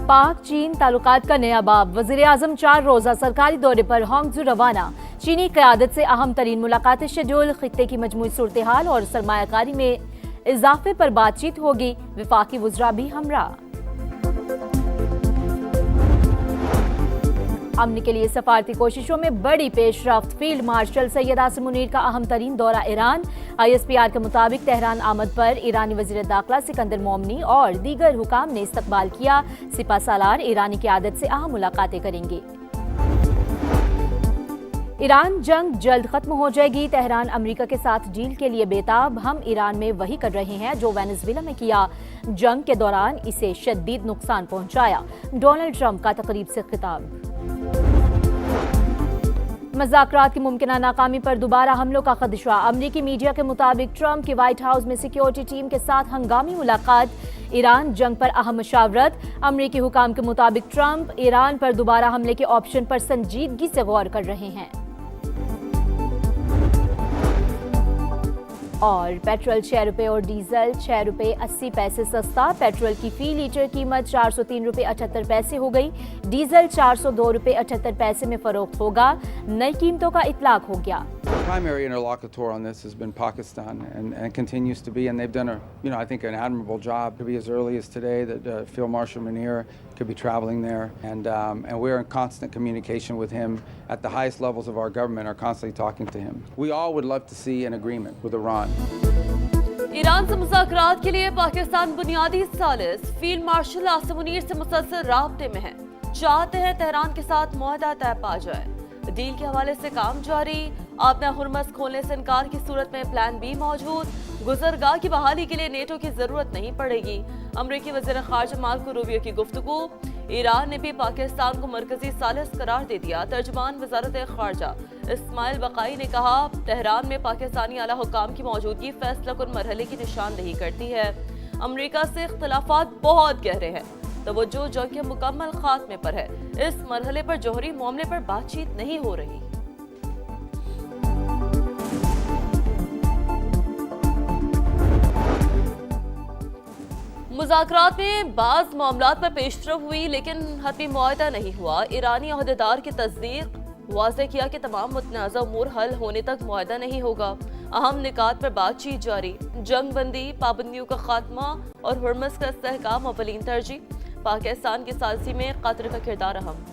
पाक चीन ताल्लुकात का नया बाब। वज़ीर-ए-आज़म 4 रोज़ा सरकारी दौरे पर होंगजू रवाना। चीनी क़यादत से अहम तरीन मुलाकातें शेड्यूल। खित्ते की मजमूई सूरत हाल और सरमायाकारी में इजाफे पर बातचीत होगी। विफाकी वज़रा भी हमरा। अमन के लिए सफारती कोशिशों में बड़ी पेशरफ्त। फील्ड मार्शल सैयद आसिम मुनीर का अहम तरीन दौरा ईरान। ISPR के मुताबिक तेहरान आमद पर ईरानी वज़ीर दाखिला सिकंदर मोमनी और दीगर हुकाम ने इस्तकबाल किया। सिपा सालार ईरानी क़यादत से अहम मुलाकातें करेंगे। ईरान जंग जल्द खत्म हो जाएगी। तेहरान अमेरिका के साथ डील के लिए बेताब। हम ईरान में वही कर रहे हैं जो वेनेजुएला में किया। जंग के दौरान इसे शदीद नुकसान पहुंचाया। डोनाल्ड ट्रंप का तकरीब से खिताब। मुज़ाकरात की मुमकिना नाकामी पर दोबारा हमलों का खदशा। अमरीकी मीडिया के मुताबिक ट्रंप की व्हाइट हाउस में सिक्योरिटी टीम के साथ हंगामी मुलाकात। ईरान जंग पर अहम मशावरत। अमरीकी हुकाम के मुताबिक ट्रंप ईरान पर दोबारा हमले के ऑप्शन पर संजीदगी से गौर कर रहे हैं। और पेट्रोल 6 रुपये और डीजल 6 रुपये 80 पैसे सस्ता। पेट्रोल की फी लीटर कीमत 403 रुपये 78 पैसे हो गई। डीजल 402 रुपये 78 पैसे में फरोख्त होगा। नई कीमतों का इतलाक हो गया। Primary interlocutor on this has been Pakistan and continues to be, and they've done I think an admirable job. To be as early as today that Field Marshal Munir could be traveling there, and we're in constant communication with him at the highest levels of our government, are constantly talking to him. We all would love to see an agreement with Iran. Iran से मुज़ाकरात के लिए पाकिस्तान बुनियादी सालिस field marshal Asim Munir से मुसलसल राब्ते में है। चाहते हैं तेहरान के साथ मुआहदा तय पा जाए। डील के हवाले से काम जारी। आपने हुर्मस खोलने से इनकार की सूरत में प्लान बी मौजूद। गुजरगाह की बहाली के लिए नेटो की जरूरत नहीं पड़ेगी। अमरीकी वज़ीर ख़ारिजा मार्को रूबियो की गुफ्तगू। ईरान ने भी पाकिस्तान को मरकजी सालिस करार दे दिया। तर्जुमान वज़ारत ख़ारिजा इस्माइल बक़ाई ने कहा, तेहरान में पाकिस्तानी आला हुकाम की मौजूदगी फैसला कुन मरहले की निशानदेही करती है। अमरीका से इख्तलाफात बहुत गहरे हैं। तवज्जो जंग के मुकम्मल खात्मे पर है। इस मरहले पर जौहरी मामले पर बातचीत नहीं हो रही। मुज़ाकरात में बाज़ मामलात पर पेशरफ हुई, लेकिन हतमी मुआहदा नहीं हुआ। ईरानी अहदेदार की तस्दीक वाज़ेह किया कि तमाम मुतनाज़ा उमूर हल होने तक मुआहदा नहीं होगा। अहम निकात पर बातचीत जारी। जंग बंदी, पाबंदियों का खात्मा और हुर्मस का इस्तेहकाम अवलीन तरजीह। पाकिस्तान की सालसी में कतर का किरदार अहम।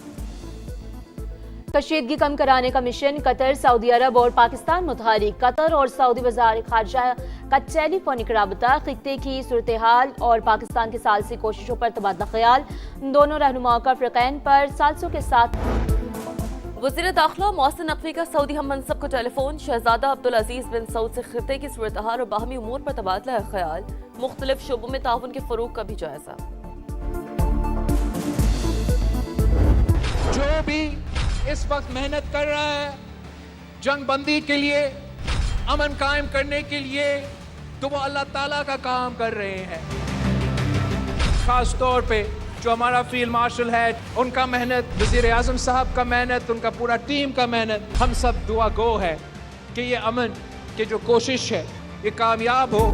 कशीदगी कम कराने का मिशन। कतर, सऊदी अरब और पाकिस्तान मुतहरिक। कतर और सऊदी वज़ार ख़ारिजा का टेलीफोनिक राबता। खित्ते की सूरत हाल और पाकिस्तान की सालसी कोशिशों पर तबादला ख्याल। दोनों रहनुमाओं का फ़िरक़ैन पर सालसों के साथ। वज़ीर दाखिला मोहसिन नकवी का सऊदी हम मनसब को टेलीफोन। शहजादा अब्दुल अजीज बिन सऊद से खित्ते की सूरत हाल और बाहमी उमूर पर तबादला ख्याल। मुख्तलिफ शोबों में ताउन के फ़रोग़ का भी जायजा। जो भी इस वक्त मेहनत कर रहा है जंग बंदी के लिए, अमन कायम करने के लिए, तो वो अल्लाह ताला का काम कर रहे हैं। खास तौर पे जो हमारा फील्ड मार्शल है, उनका मेहनत, वज़ीर आज़म साहब का मेहनत, उनका पूरा टीम का मेहनत, हम सब दुआ गो है कि ये अमन की जो कोशिश है ये कामयाब हो।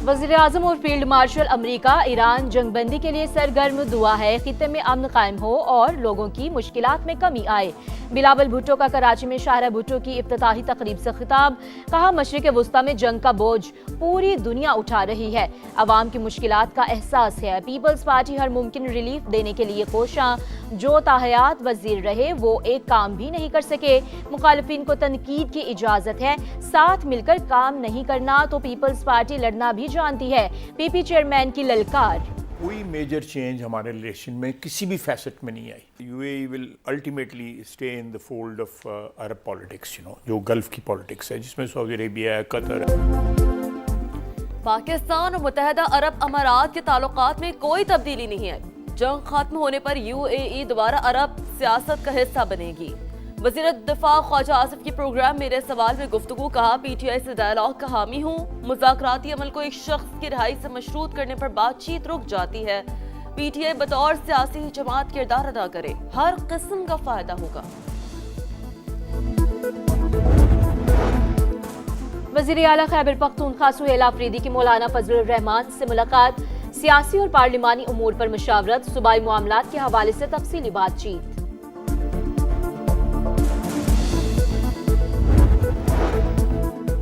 वज़ीर-ए-आज़म और फील्ड मार्शल अमेरिका ईरान जंगबंदी के लिए सरगर्म। दुआ है खित्ते में अमन कायम हो और लोगों की मुश्किलात में कमी आए। बिलावल भुट्टो का कराची में शाहरा भुट्टो की इफ्तिताही तकरीब से खिताब। कहा, मशरिक़ वुस्ता में जंग का बोझ पूरी दुनिया उठा रही है। अवाम की मुश्किलात का एहसास है। पीपल्स पार्टी हर मुमकिन रिलीफ देने के लिए कोशां। जो ताहयात वजीर रहे वो एक काम भी नहीं कर सके। मुखालिफिन को तनकीद की इजाजत है, साथ मिलकर काम नहीं करना तो पीपल्स पार्टी लड़ना भी जानती है। पीपी चेयरमैन की ललकार। कोई मेजर चेंज हमारे रिलेशन में किसी भी फैसेट में नहीं आई। UAE will ultimately stay in the fold of Arab politics, जो गल्फ की पॉलिटिक्स है, जिसमें सऊदी अरेबिया है, कतर है। पाकिस्तान और मुत्तहदा अरब अमारात के ताल्लुकात में कोई तब्दीली नहीं आई। जंग खत्म होने पर यूएई दोबारा अरब सियासत का हिस्सा बनेगी। वज़ीर दिफा ख्वाजा आसिफ की प्रोग्राम मेरे सवाल में गुफ्तगू। कहा, पीटीआई से डायलॉग का हामी हूँ। मुज़ाकराती अमल को एक शख्स की रिहाई से मशरूत करने पर बातचीत रुक जाती है। पीटीआई बतौर सियासी जमात किरदार अदा करे, हर किस्म का फायदा होगा। वज़ीर आला खैबर पख्तूनख्वा सुहेल आफरीदी की मौलाना फजलुर रहमान से मुलाकात। सियासी और पार्लिमानी उमूर पर मुशावरत, सूबाई मामलात के हवाले से तफसीली बातचीत।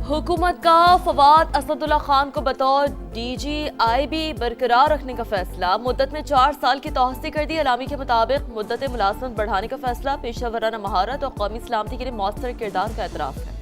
हुकूमत का फवाद असदुल्ला खान को बतौर DGIB बरकरार रखने का फैसला, मुद्दत में 4 साल की तोसी कर दी। अलामी के मुताबिक मुद्दत मुलाजमत बढ़ाने का फैसला पेशा वराना महारत और कौमी सलामती के लिए मौसर किरदार का एतराफ है।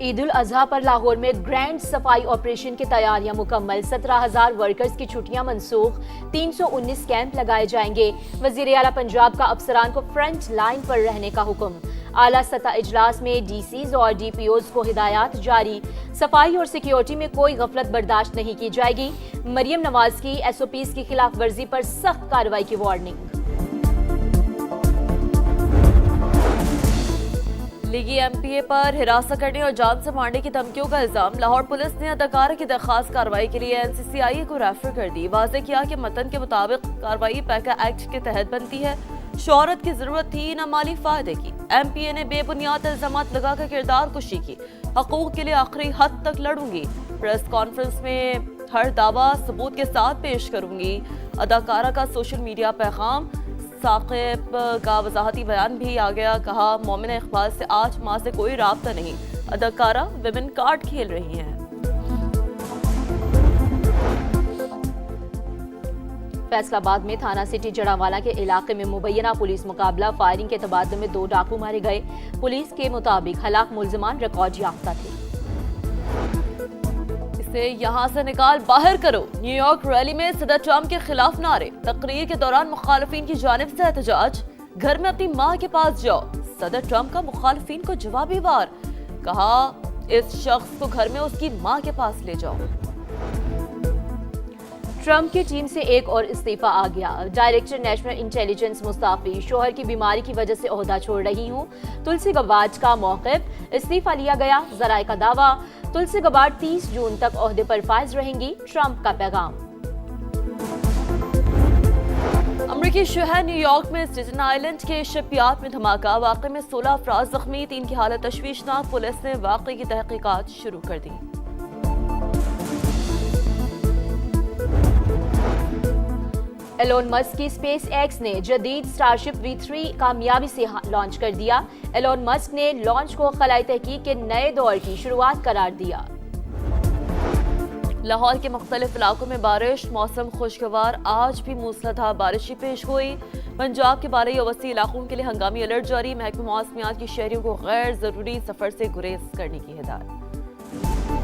ईद उल अजहा पर लाहौर में ग्रैंड सफाई ऑपरेशन की तैयारियां मुकम्मल, 17,000 वर्कर्स की छुट्टियां मनसूख, 319 कैंप लगाए जाएंगे। वजीर आला पंजाब का अफसरान को फ्रंट लाइन पर रहने का हुक्म। आला सतह इजलास में DCs और DPOs को हिदायत जारी, सफाई और सिक्योरिटी में कोई गफलत बर्दाश्त नहीं की जाएगी। मरियम नवाज की SOPs की खिलाफ वर्जी पर सख्त कार्रवाई की वार्निंग। लीगी MPA पर हिरासत करने और जान से मारने की धमकियों का इल्जाम। लाहौर पुलिस ने अदाकारा की दरखास्त कार्रवाई के लिए NCCI को रेफर कर दी। वाज़ेह किया कि मतन के मुताबिक कार्रवाई पैका एक्ट के तहत बनती है। शोहरत की जरूरत थी न माली फायदे की। MPA ने बेबुनियाद इल्जामात लगाकर किरदार कुशी की। हकूक के लिए आखिरी हद तक लड़ूंगी। प्रेस कॉन्फ्रेंस में हर दावा सबूत के साथ पेश करूंगी। अदाकारा का सोशल मीडिया पैगाम, साकिब का वजाहती बयान भी आ गया। कहा, मोमिना इकबाल से 8 माह से कोई राब्ता नहीं। अदाकारा विमेन कार्ड खेल रही हैं। फैसलाबाद में थाना सिटी जड़ावाला के इलाके में मुबैना पुलिस मुकाबला, फायरिंग के तबादले में 2 डाकू मारे गए। पुलिस के मुताबिक हलाक मुल्जिमान रिकॉर्ड याफ्ता थे। इसे यहाँ से निकाल बाहर करो। न्यूयॉर्क रैली में सदर ट्रंप के खिलाफ नारे। तकरीर के दौरान मुखालिफिन की जानिब से एहतजाज। घर में अपनी माँ के पास जाओ। सदर ट्रंप का मुखालिफिन को जवाबी वार। कहा, इस शख्स को घर में उसकी माँ के पास ले जाओ। ट्रंप की टीम से एक और इस्तीफा आ गया। डायरेक्टर नेशनल इंटेलिजेंस मुस्ताफी, शोहर की बीमारी की वजह से ओहदा छोड़ रही हूँ। तुलसी गबार्ड का मौक़िफ़, इस्तीफा लिया गया। ज़राए का दावा, तुलसी गबार्ड 30 जून तक ओहदे पर फाइज रहेंगी। ट्रंप का पैगाम। अमरीकी शहर न्यूयॉर्क में स्टेटन आइलैंड के शिपयार्ड में धमाका। वाक़े में 16 अफराद जख्मी, 3 की हालत तशवीशनाक। पुलिस ने वाक़े की तहकीकात शुरू कर दी। एलोन मस्क की स्पेस एक्स ने जदीद स्टारशिप V3 कामयाबी से लॉन्च कर दिया। एलोन मस्क ने लॉन्च को खलाई तहकीक के नए दौर की शुरुआत करार दिया। लाहौर के मुख्तलिफ इलाकों में बारिश, मौसम खुशगवार। आज भी मूसलाधार बारिश पेश हुई। पंजाब के बारही वसी इलाकों के लिए हंगामी अलर्ट जारी। महकमा मौसमियात की शहरियों को गैर जरूरी सफर से गुरेज करने की हिदायत।